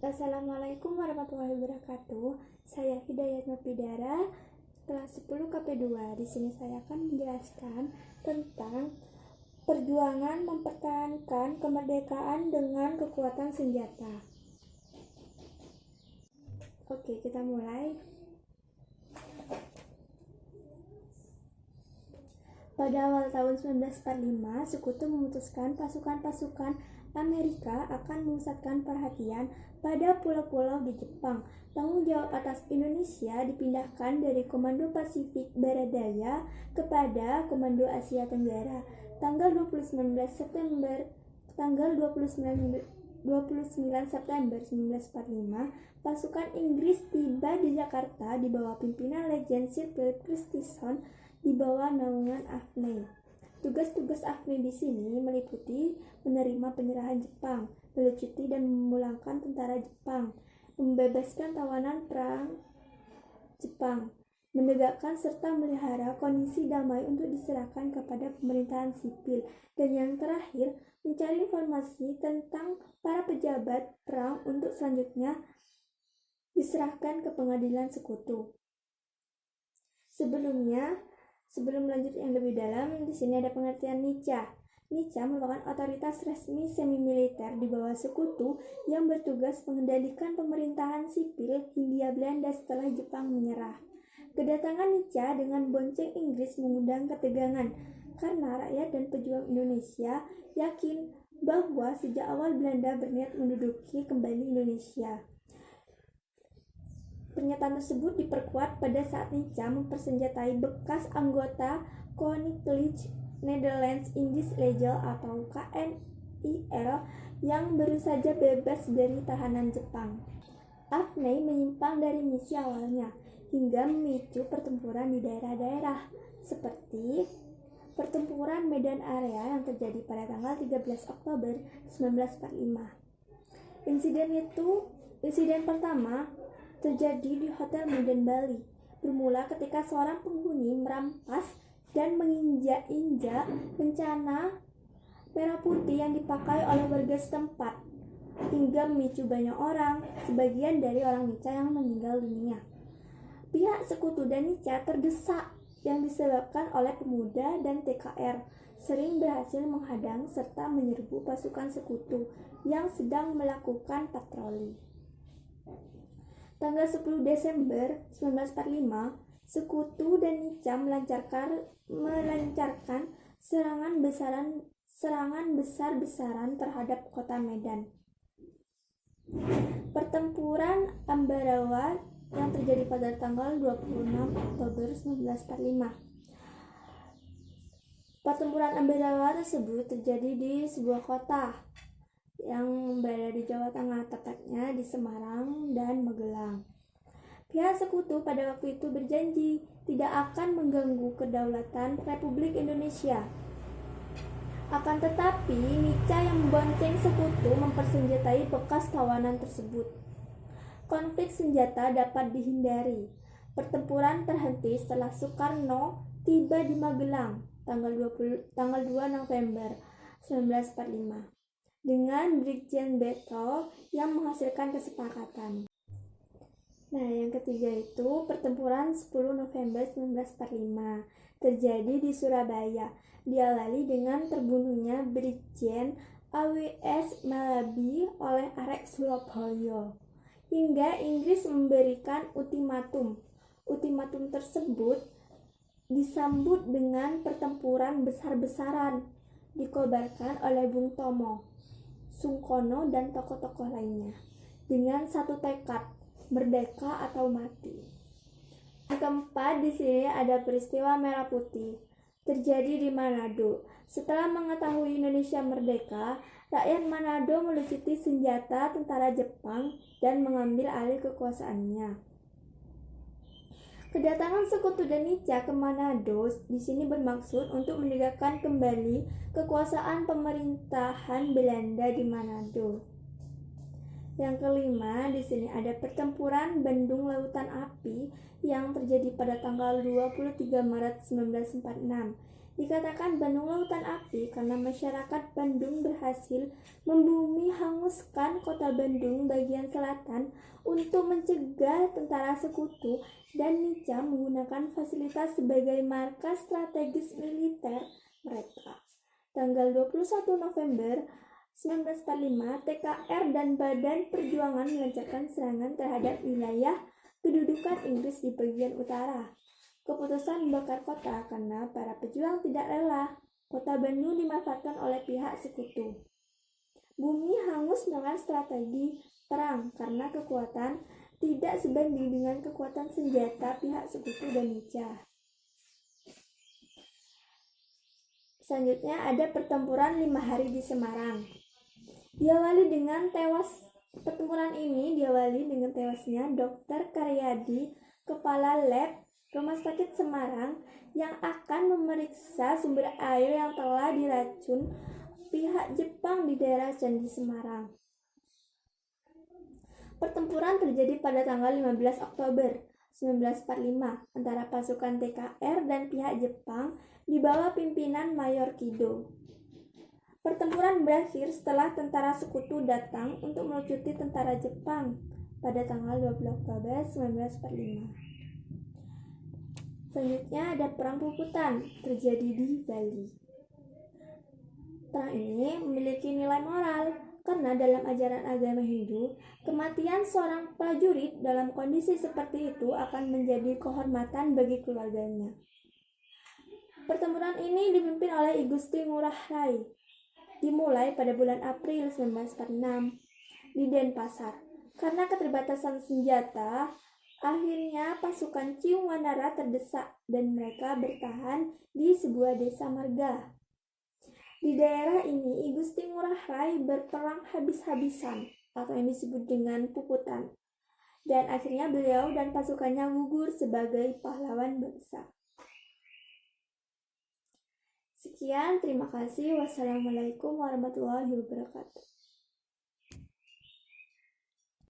Assalamualaikum warahmatullahi wabarakatuh. Saya Hidayat Nurpidara, kelas 10 KP2. Di sini saya akan menjelaskan tentang perjuangan mempertahankan kemerdekaan dengan kekuatan senjata. Oke, kita mulai. Pada awal tahun 1945, Sekutu memutuskan pasukan-pasukan Amerika akan memusatkan perhatian pada pulau-pulau di Jepang. Tanggung jawab atas Indonesia dipindahkan dari Komando Pasifik Barat Daya kepada Komando Asia Tenggara. Tanggal 29 September 1945, pasukan Inggris tiba di Jakarta di bawah pimpinan Letjen Sir Philip Christison di bawah naungan AFNI. Tugas-tugas AFNI di sini meliputi menerima penyerahan Jepang, melucuti dan memulangkan tentara Jepang, membebaskan tawanan perang Jepang, menegakkan serta melihara kondisi damai untuk diserahkan kepada pemerintahan sipil, dan yang terakhir, mencari informasi tentang para pejabat perang untuk selanjutnya diserahkan ke pengadilan sekutu. Sebelum lanjut yang lebih dalam, di sini ada pengertian NICA. NICA merupakan otoritas resmi semi-militer di bawah sekutu yang bertugas mengendalikan pemerintahan sipil Hindia Belanda setelah Jepang menyerah. Kedatangan NICA dengan bonceng Inggris mengundang ketegangan karena rakyat dan pejuang Indonesia yakin bahwa sejak awal Belanda berniat menduduki kembali Indonesia. Pernyataan tersebut diperkuat pada saat NICA mempersenjatai bekas anggota Koninklijke Nederlands Indisch Leger atau KNIL yang baru saja bebas dari tahanan Jepang. AFNI menyimpang dari misi awalnya hingga memicu pertempuran di daerah-daerah seperti pertempuran Medan Area yang terjadi pada tanggal 13 Oktober 1945. Insiden pertama terjadi di Hotel Medan Bali, bermula ketika seorang penghuni merampas dan menginjak-injak bencana merah putih yang dipakai oleh warga setempat, hingga memicu banyak orang, sebagian dari orang NICA yang meninggal dunia. Pihak sekutu dan NICA terdesak yang disebabkan oleh pemuda dan TKR sering berhasil menghadang serta menyerbu pasukan sekutu yang sedang melakukan patroli. Tanggal 10 Desember 1945, Sekutu dan NICA melancarkan serangan besar-besaran terhadap kota Medan. Pertempuran Ambarawa yang terjadi pada tanggal 26 Oktober 1945. Pertempuran Ambarawa tersebut terjadi di sebuah kota yang berada di Jawa Tengah, tepatnya di Semarang dan Magelang. Pihak sekutu pada waktu itu berjanji tidak akan mengganggu kedaulatan Republik Indonesia. Akan tetapi, NICA yang membonceng sekutu mempersenjatai bekas tawanan tersebut. Konflik senjata dapat dihindari. Pertempuran terhenti setelah Soekarno tiba di Magelang tanggal 2 November 1945. Dengan Brigjen Battle yang menghasilkan kesepakatan. Nah, yang ketiga itu pertempuran 10 November 1945 terjadi di Surabaya, diawali dengan terbunuhnya Brigjen AWS Malabi oleh Arek Surabaya, hingga Inggris memberikan ultimatum. Ultimatum tersebut disambut dengan pertempuran besar-besaran dikobarkan oleh Bung Tomo, Sungkono dan tokoh-tokoh lainnya dengan satu tekad, merdeka atau mati. Yang keempat, di sini ada peristiwa Merah Putih terjadi di Manado. Setelah mengetahui Indonesia merdeka, rakyat Manado melucuti senjata tentara Jepang dan mengambil alih kekuasaannya. Kedatangan Sekutu dan NICA ke Manado di sini bermaksud untuk menegakkan kembali kekuasaan pemerintahan Belanda di Manado. Yang kelima, di sini ada pertempuran Bandung Lautan Api yang terjadi pada tanggal 23 Maret 1946. Dikatakan Bandung Lautan Api karena masyarakat Bandung berhasil membumi hanguskan kota Bandung bagian selatan untuk mencegah tentara sekutu dan Nica menggunakan fasilitas sebagai markas strategis militer mereka. Tanggal 21 November 1945, TKR dan Badan Perjuangan melancarkan serangan terhadap wilayah kedudukan Inggris di bagian utara. Keputusan membakar kota karena para pejuang tidak rela kota Bandung dimanfaatkan oleh pihak sekutu. Bumi hangus dengan strategi perang karena kekuatan tidak sebanding dengan kekuatan senjata pihak sekutu dan Nica. Selanjutnya ada pertempuran 5 hari di Semarang. Pertempuran ini diawali dengan tewasnya Dr. Karyadi, kepala lab Rumah Sakit Semarang yang akan memeriksa sumber air yang telah diracun pihak Jepang di daerah Candi Semarang. Pertempuran terjadi pada tanggal 15 Oktober 1945 antara pasukan TKR dan pihak Jepang di bawah pimpinan Mayor Kido. Pertempuran berakhir setelah tentara sekutu datang untuk melucuti tentara Jepang pada tanggal 20 Oktober 1945. Selanjutnya ada Perang Puputan terjadi di Bali. Perang ini memiliki nilai moral karena dalam ajaran agama Hindu, kematian seorang prajurit dalam kondisi seperti itu akan menjadi kehormatan bagi keluarganya. Pertempuran ini dipimpin oleh I Gusti Ngurah Rai. Dimulai pada bulan April 1946 di Denpasar. Karena keterbatasan senjata, akhirnya pasukan Ciung Wanara terdesak dan mereka bertahan di sebuah desa marga. Di daerah ini, I Gusti Ngurah Rai berperang habis-habisan atau yang disebut dengan puputan. Dan akhirnya beliau dan pasukannya gugur sebagai pahlawan bangsa. Sekian, terima kasih. Wassalamualaikum warahmatullahi wabarakatuh.